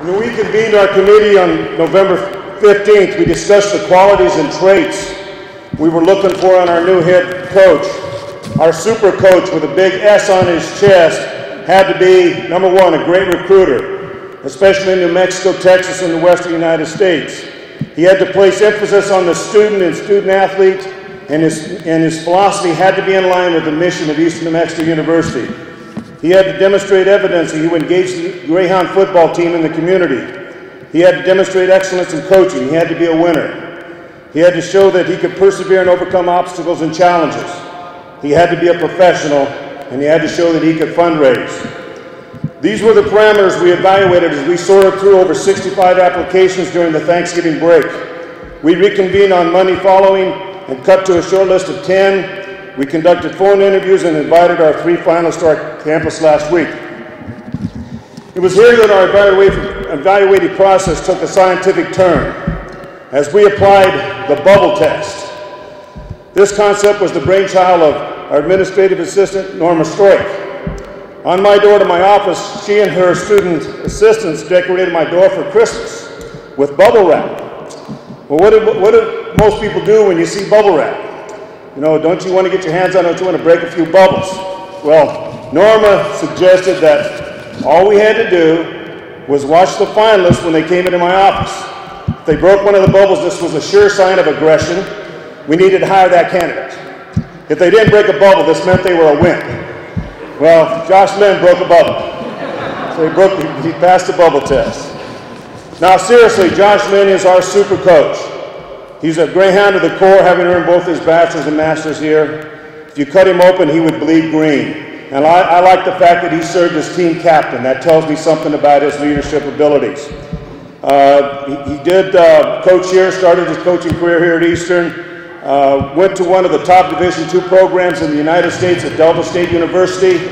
When we convened our committee on November 15th, we discussed the qualities and traits we were looking for in our new head coach. Our super coach with a big S on his chest had to be, number one, a great recruiter, especially in New Mexico, Texas, and the western United States. He had to place emphasis on the student and student athlete, and his philosophy had to be in line with the mission of Eastern New Mexico University. He had to demonstrate evidence that he would engage the Greyhound football team in the community. He had to demonstrate excellence in coaching. He had to be a winner. He had to show that he could persevere and overcome obstacles and challenges. He had to be a professional, and he had to show that he could fundraise. These were the parameters we evaluated as we sorted through over 65 applications during the Thanksgiving break. We reconvened on Monday following and cut to a short list of 10. We conducted phone interviews and invited our 3 finalists to our campus last week. It was here that our evaluating process took a scientific turn as we applied the bubble test. This concept was the brainchild of our administrative assistant, Norma Stroik. On my door to my office, she and her student assistants decorated my door for Christmas with bubble wrap. Well, what do most people do when you see bubble wrap? You know, don't you want to get your hands on it? Don't you want to break a few bubbles? Well, Norma suggested that all we had to do was watch the finalists when they came into my office. If they broke one of the bubbles, this was a sure sign of aggression. We needed to hire that candidate. If they didn't break a bubble, this meant they were a win. Well, Josh Lynn broke a bubble. So he passed the bubble test. Now seriously, Josh Lynn is our super coach. He's a Greyhound to the core, having earned both his bachelor's and master's here. If you cut him open, he would bleed green. And I like the fact that he served as team captain. That tells me something about his leadership abilities. He did coach here, started his coaching career here at Eastern. Went to one of the top Division II programs in the United States at Delta State University.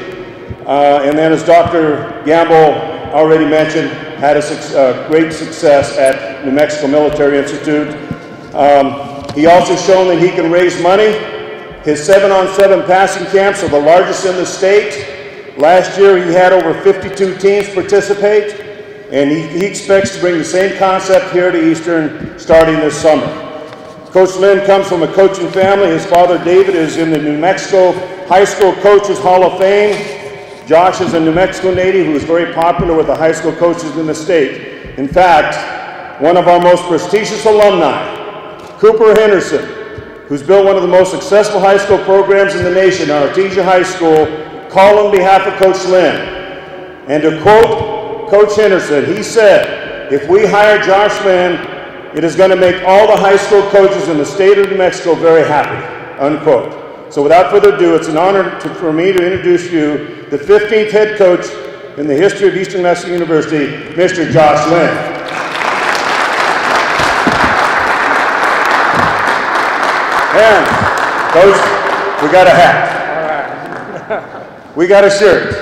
And then, as Dr. Gamble already mentioned, had a great success at New Mexico Military Institute. He also shown that he can raise money. His 7-on-7 passing camps are the largest in the state. Last year, he had over 52 teams participate, and he expects to bring the same concept here to Eastern starting this summer. Coach Lynn comes from a coaching family. His father, David, is in the New Mexico High School Coaches Hall of Fame. Josh is a New Mexico native who is very popular with the high school coaches in the state. In fact, one of our most prestigious alumni, Cooper Henderson, who's built one of the most successful high school programs in the nation, Artesia High School, called on behalf of Coach Lynn. And to quote Coach Henderson, he said, "If we hire Josh Lynn, it is going to make all the high school coaches in the state of New Mexico very happy," unquote. So without further ado, it's an honor for me to introduce you the 15th head coach in the history of Eastern New Mexico University, Mr. Josh Lynn. And, Coach, we got a hat. All right. We got a shirt.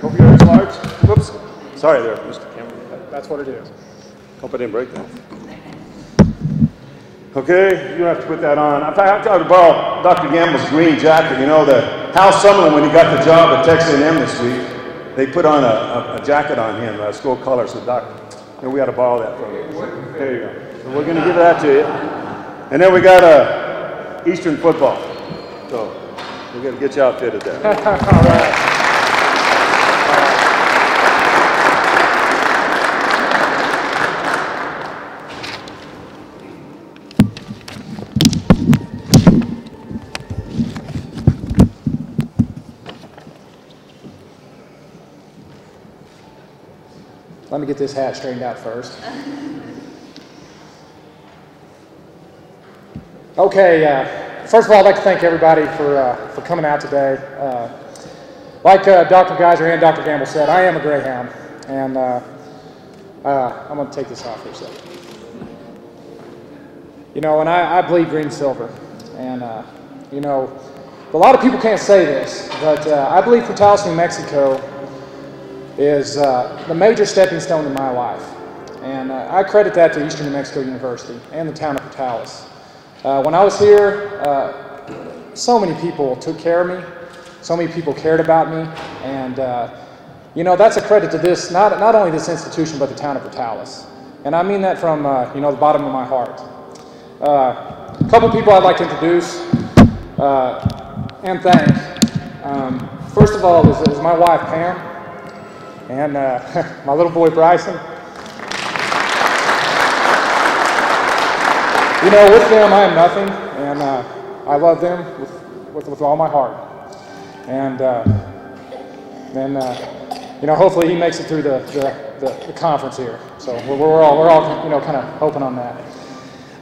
Hope yours is large. Whoops. Sorry there, Mr. Cameron. That's what it is. Hope I didn't break that. Okay, you don't have to put that on. I have to borrow Dr. Gamble's green jacket. You know, Hal Summerlin, when he got the job at Texas A&M this week, they put on a jacket on him, a school color. So, Doc, we got to borrow that from you. There you go. So we're going to give that to you. And then we got Eastern football. So we're going to get you outfitted there. All right. Let me get this hat straightened out first. Okay, first of all, I'd like to thank everybody for coming out today. Like Dr. Geiser and Dr. Gamble said, I am a Greyhound, and I'm going to take this off for a second. You know, and I bleed green silver, and you know, a lot of people can't say this, but I believe Portales, New Mexico is the major stepping stone in my life, and I credit that to Eastern New Mexico University and the town of Portales. When I was here, so many people took care of me, so many people cared about me, and you know, that's a credit to this, not only this institution, but the town of Portales. And I mean that from, you know, the bottom of my heart. A couple people I'd like to introduce and thank. First of all is my wife, Pam, and my little boy, Bryson. You know, with them, I am nothing, and I love them with all my heart. And then, you know, hopefully he makes it through the conference here. So we're all you know, kind of hoping on that.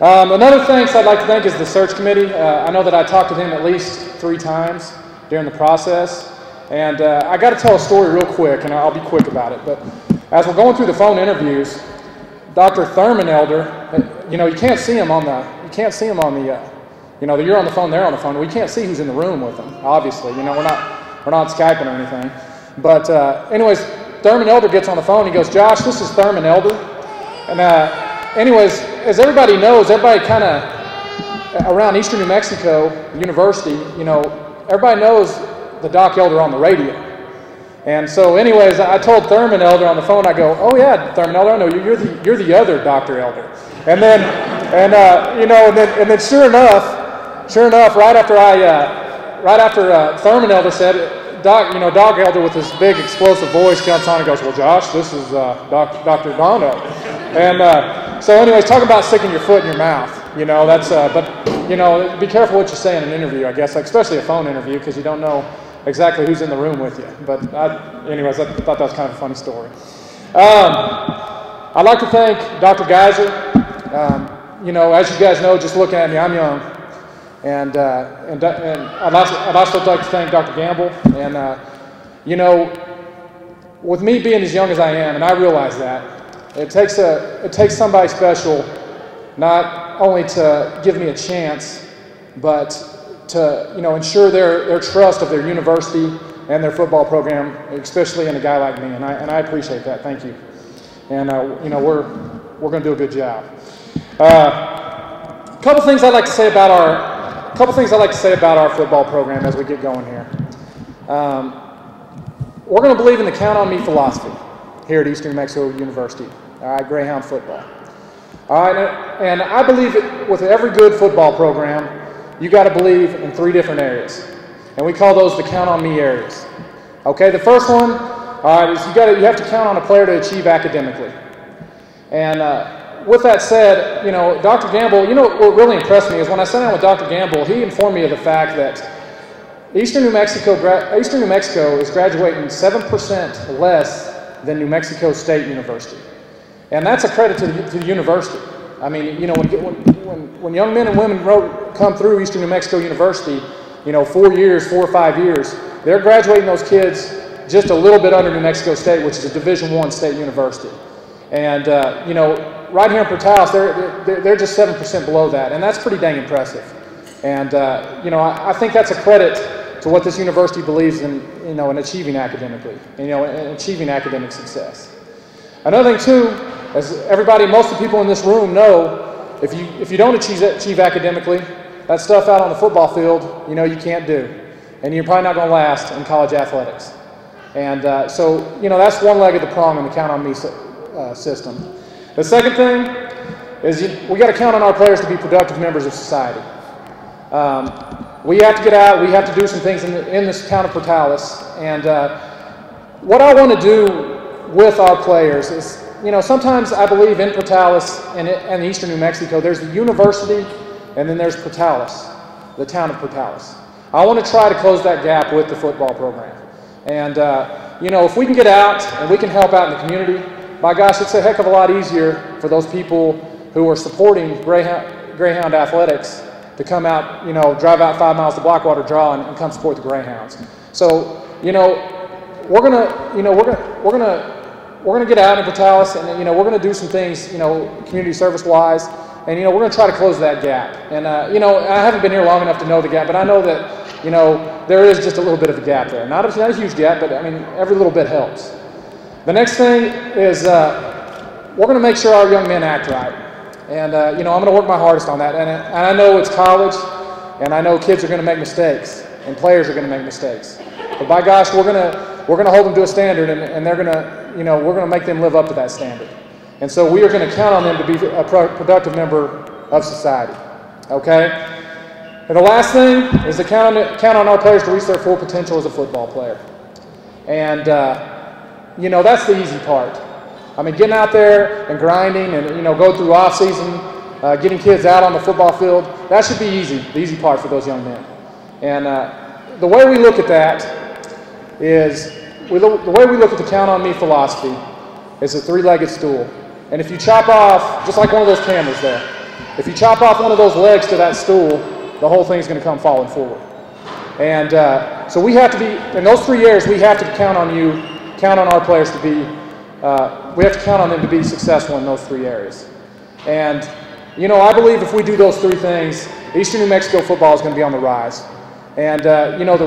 Another thanks I'd like to thank is the search committee. I know that I talked to them at least 3 times during the process. And I got to tell a story real quick, and I'll be quick about it. But as we're going through the phone interviews, Dr. Thurman Elder, you know, you can't see him on the, you know, you're on the phone, they're on the phone. We can't see who's in the room with them, obviously. You know, we're not Skyping or anything. But anyways, Thurman Elder gets on the phone. He goes, "Josh, this is Thurman Elder." And anyways, as everybody knows, everybody kind of around Eastern New Mexico University, you know, everybody knows the Doc Elder on the radio. And so anyways, I told Thurman Elder on the phone, I go, "Oh yeah, Thurman Elder, I know you're the other Dr. Elder." And then, you know, and then sure enough, right after Thurman Elder said it, Doc Elder with his big explosive voice jumps on and goes, "Well, Josh, this is Dr. Don Elder." And so anyways, talking about sticking your foot in your mouth, you know, that's, but, you know, be careful what you say in an interview, I guess, like, especially a phone interview, because you don't know exactly who's in the room with you. But anyways, I thought that was kind of a funny story. I'd like to thank Dr. Geiser. You know, as you guys know, just looking at me, I'm young. And I'd also like to thank Dr. Gamble. And, you know, with me being as young as I am, and I realize that, it takes somebody special not only to give me a chance, but to, you know, ensure their trust of their university and their football program, especially in a guy like me. And I appreciate that. Thank you. And, you know, we're going to do a good job. A couple things I'd like to say about our football program as we get going here. We're going to believe in the count on me philosophy here at Eastern New Mexico University. All right, Greyhound football. All right, and I believe with every good football program, you got to believe in 3 different areas, and we call those the count on me areas. Okay, the first one, all right, is you have to count on a player to achieve academically. And with that said, you know, Dr. Gamble, you know what really impressed me is when I sat down with Dr. Gamble, he informed me of the fact that Eastern New Mexico is graduating 7% less than New Mexico State University. And that's a credit to the university. I mean, you know, when young men and women come through Eastern New Mexico University, you know, 4 or 5 years, they're graduating those kids just a little bit under New Mexico State, which is a Division I state university. And, you know, right here in Portales, they're just 7% below that, and that's pretty dang impressive. And, you know, I think that's a credit to what this university believes in, you know, in achieving academically, you know, in achieving academic success. Another thing, too, as everybody, most of the people in this room know, if you don't achieve academically, that stuff out on the football field, you know, you can't do. And you're probably not going to last in college athletics. And so, you know, that's one leg of the prong in the count on me system. The second thing is we got to count on our players to be productive members of society. We have to get out. We have to do some things in this town of Portales. And what I want to do with our players is, you know, sometimes I believe in Portales and Eastern New Mexico, there's the university and then there's Portales, the town of Portales. I want to try to close that gap with the football program. And, you know, if we can get out and we can help out in the community, by gosh, it's a heck of a lot easier for those people who are supporting Greyhound athletics to come out, you know, drive out 5 miles to Blackwater Draw and come support the Greyhounds. So, you know, we're gonna get out in Portales, and you know, we're gonna do some things, you know, community service-wise, and you know, we're gonna try to close that gap. And you know, I haven't been here long enough to know the gap, but I know that, you know, there is just a little bit of a gap there. Not a huge gap, but I mean, every little bit helps. The next thing is we're gonna make sure our young men act right, and you know, I'm gonna work my hardest on that. And I know it's college, and I know kids are gonna make mistakes, and players are gonna make mistakes. But by gosh, we're gonna we're going to hold them to a standard, and they're going to, we're going to make them live up to that standard. And so we are going to count on them to be a productive member of society. Okay? And the last thing is to count on our players to reach their full potential as a football player. And, that's the easy part. I mean, getting out there and grinding and, go through off-season, getting kids out on the football field, that should be easy, the easy part for those young men. And the way we look at that is, the way we look at the count on me philosophy is a three-legged stool. And if you chop off, just like one of those cameras there, if you chop off one of those legs to that stool, the whole thing's going to come falling forward. And so we have to be, in those 3 years, we have to count on our players to be, we have to count on them to be successful in those 3 areas. And, I believe if we do those 3 things, Eastern New Mexico football is going to be on the rise. And, the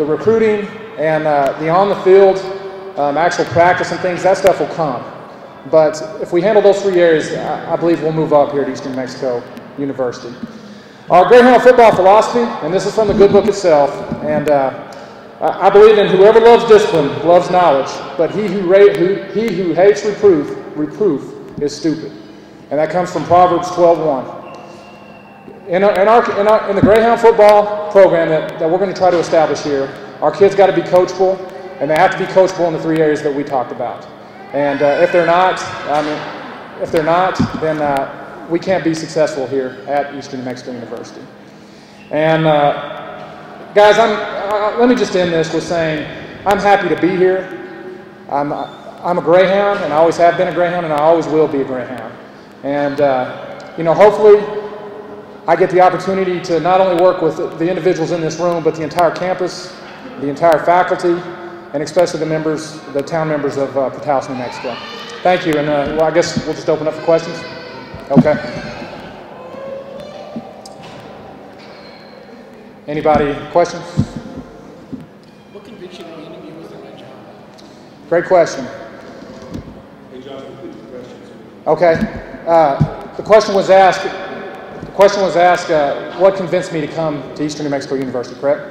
recruiting and the on-the-field, actual practice and things, that stuff will come. But if we handle those 3 areas, I believe we'll move up here at Eastern New Mexico University. Our Greyhound football philosophy, and this is from the good book itself, and I believe in whoever loves discipline loves knowledge, but he who hates reproof is stupid. And that comes from Proverbs 12:1. In the Greyhound football program that we're going to try to establish here, our kids got to be coachable, and they have to be coachable in the 3 areas that we talked about. And if they're not, then we can't be successful here at Eastern New Mexico University. And guys, let me just end this with saying I'm happy to be here. I'm a Greyhound, and I always have been a Greyhound, and I always will be a Greyhound. And hopefully I get the opportunity to not only work with the individuals in this room, but the entire campus, the entire faculty, and especially the town members of Taos, New Mexico. Thank you, and I guess we'll just open up for questions. Okay. Anybody, questions? What convinced you that interview was the right job? Great question. Hey, Josh, repeat the question. Okay. The question was asked, what convinced me to come to Eastern New Mexico University, correct?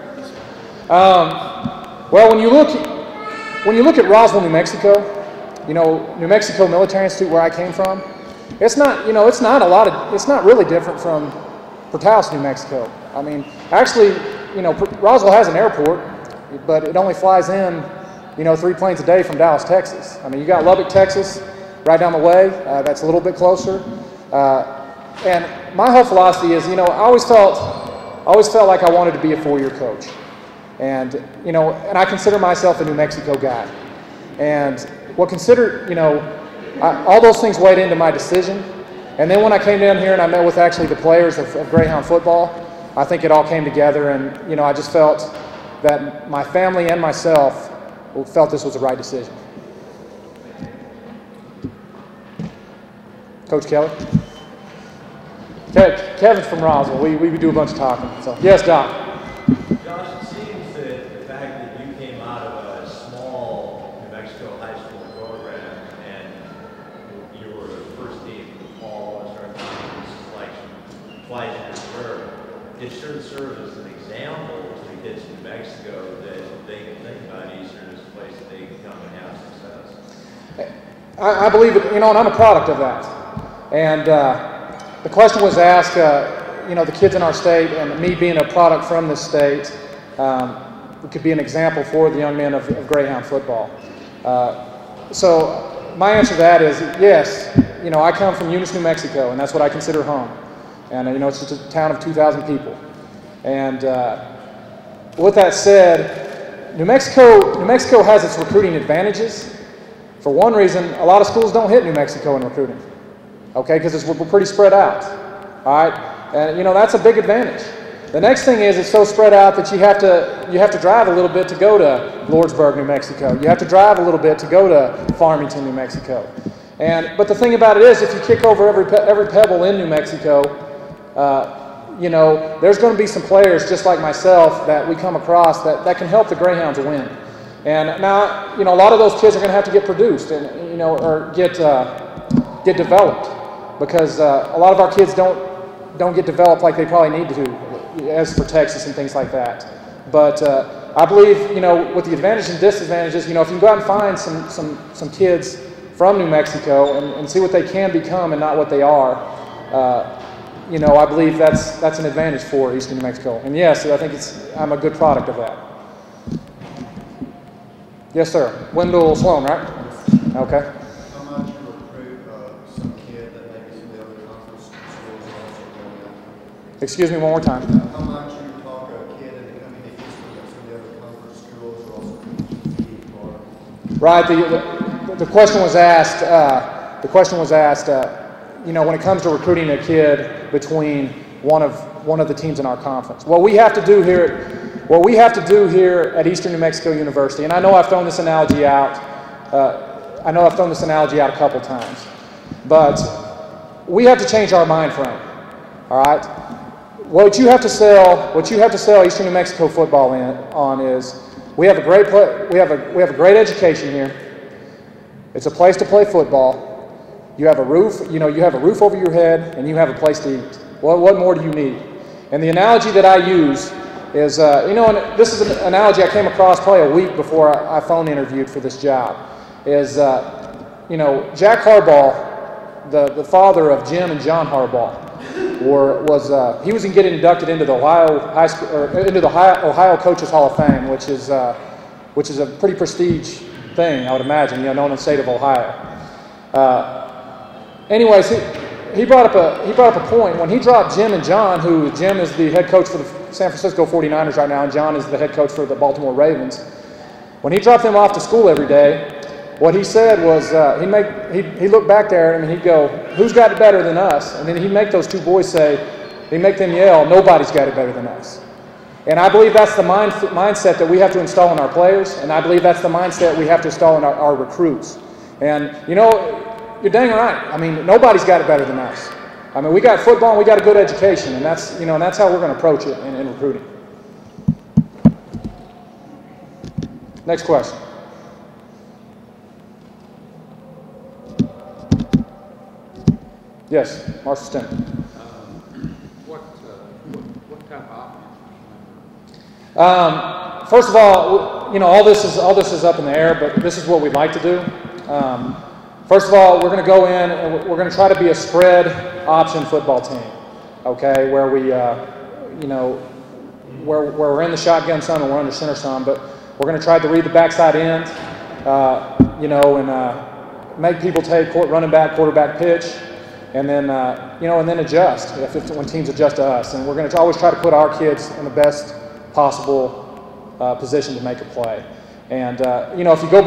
Well, when you look at Roswell, New Mexico, New Mexico Military Institute, where I came from, it's not really different from Taos, New Mexico. I mean, actually, Roswell has an airport, but it only flies in, 3 planes a day from Dallas, Texas. I mean, you got Lubbock, Texas, right down the way. That's a little bit closer. And my whole philosophy is, I always felt like I wanted to be a 4-year coach. And, and I consider myself a New Mexico guy. And all those things weighed into my decision. And then when I came down here and I met with actually the players of Greyhound football, I think it all came together, and, I just felt that my family and myself felt this was the right decision. Coach Kelly? Kevin's from Roswell. We do a bunch of talking. So, yes, Doc. Josh, it seems that the fact that you came out of a small New Mexico high school program and you were the first team to fall All-Star selection twice in your career, it sure serves as an example to the kids in New Mexico that they can think about Eastern as a place that they can come and have success. I believe it, and I'm a product of that. And the question was asked, the kids in our state, and me being a product from this state, it could be an example for the young men of Greyhound football. So my answer to that is yes. I come from Eunice, New Mexico, and that's what I consider home. And it's just a town of 2,000 people. And with that said, New Mexico has its recruiting advantages. For one reason, a lot of schools don't hit New Mexico in recruiting. Okay, because we're pretty spread out. All right, and that's a big advantage. The next thing is it's so spread out that you have to drive a little bit to go to Lordsburg, New Mexico. You have to drive a little bit to go to Farmington, New Mexico. But the thing about it is, if you kick over every pebble in New Mexico, there's going to be some players just like myself that we come across that can help the Greyhounds win. And now, a lot of those kids are going to have to get produced and or get developed. Because a lot of our kids don't get developed like they probably need to, as for Texas and things like that. But I believe, you know, with the advantages and disadvantages, you know, if you can go out and find some kids from New Mexico and see what they can become and not what they are, you know, I believe that's an advantage for Eastern New Mexico. And yes, I think I'm a good product of that. Yes, sir. Wendell Sloan, right? Okay. How much you recruit some kid that maybe some of the other conference schools are also going after? Excuse me one more time. How much you talk a kid into coming to Houston that some of the other conference schools are also competing for? Right. The question was asked. You know, when it comes to recruiting a kid between one of the teams in our conference, what we have to do here at Eastern New Mexico University, and I know I've thrown this analogy out. A couple times, but we have to change our mind frame. All right. What you have to sell Eastern New Mexico football on is we have a great education here. It's a place to play football. You have a roof, you know, you have a roof over your head, and you have a place to eat. What more do you need? And the analogy that I use is, you know, and this is an analogy I came across probably a week before I phone interviewed for this job, is, you know, Jack Harbaugh, the father of Jim and John Harbaugh, he was getting inducted into the Ohio Coaches Hall of Fame, which is a pretty prestige thing, I would imagine, you know, known in the state of Ohio. Anyways, he brought up a point when he dropped Jim and John, who Jim is the head coach for the San Francisco 49ers right now, and John is the head coach for the Baltimore Ravens. When he dropped them off to school every day, what he said was he'd look back there and he'd go, "Who's got it better than us?" And then he'd make those two boys he'd make them yell, "Nobody's got it better than us." And I believe that's the mindset that we have to install in our players, and I believe that's the mindset we have to install in our recruits. And, you know, you're dang right. I mean, nobody's got it better than us. I mean, we got football and we got a good education, and that's how we're going to approach it in recruiting. Next question. Yes, Marshall Stem. What type of offense? First of all, you know, all this is up in the air, but this is what we'd like to do. First of all, we're going to go in and we're going to try to be a spread option football team, okay, where we, you know, where we're in the shotgun some and we're under center some, but we're going to try to read the backside end, you know, and make people take running back, quarterback pitch, and then, you know, and then adjust when teams adjust to us. And we're going to always try to put our kids in the best possible position to make a play. And you know, if you go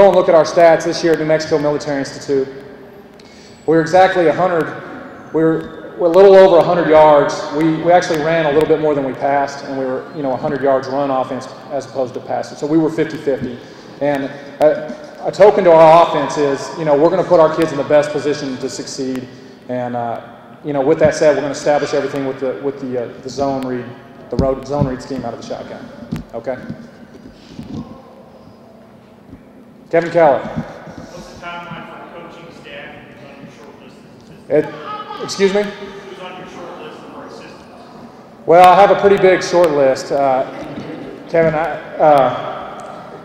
and look at our stats this year at New Mexico Military Institute, we're exactly 100. We're a little over 100 yards. We actually ran a little bit more than we passed, and we were, you know, 100 yards run offense as opposed to passing. So we were 50-50. And a token to our offense is, you know, we're going to put our kids in the best position to succeed. And you know, with that said, we're going to establish everything with the zone read, zone read scheme out of the shotgun. Okay. Kevin Keller. What's the timeline for coaching staff who's on your short list of assistants? Excuse me? Who's on your short list for assistants? Well, I have a pretty big short list, Kevin.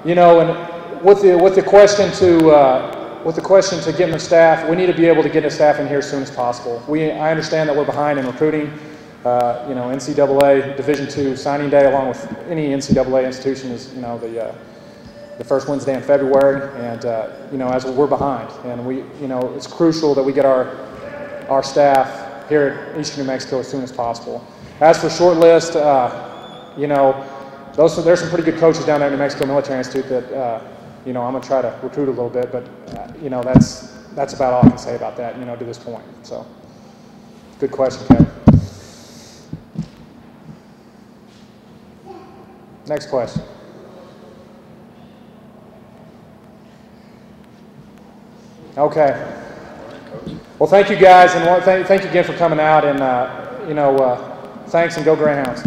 You know, and with the question to getting the staff, we need to be able to get the staff in here as soon as possible. I understand that we're behind in recruiting. You know, NCAA Division II signing day, along with any NCAA institution, is, you know, the first Wednesday in February, and you know, as we're behind, and you know, it's crucial that we get our staff here at Eastern New Mexico as soon as possible. As for short list, you know, there's some pretty good coaches down there at New Mexico Military Institute that you know, I'm gonna try to recruit a little bit, but you know, that's about all I can say about that, you know, to this point. So, good question, Kevin. Next question. Okay. Well, thank you guys, and thank you again for coming out, and you know, thanks, and go Greyhounds.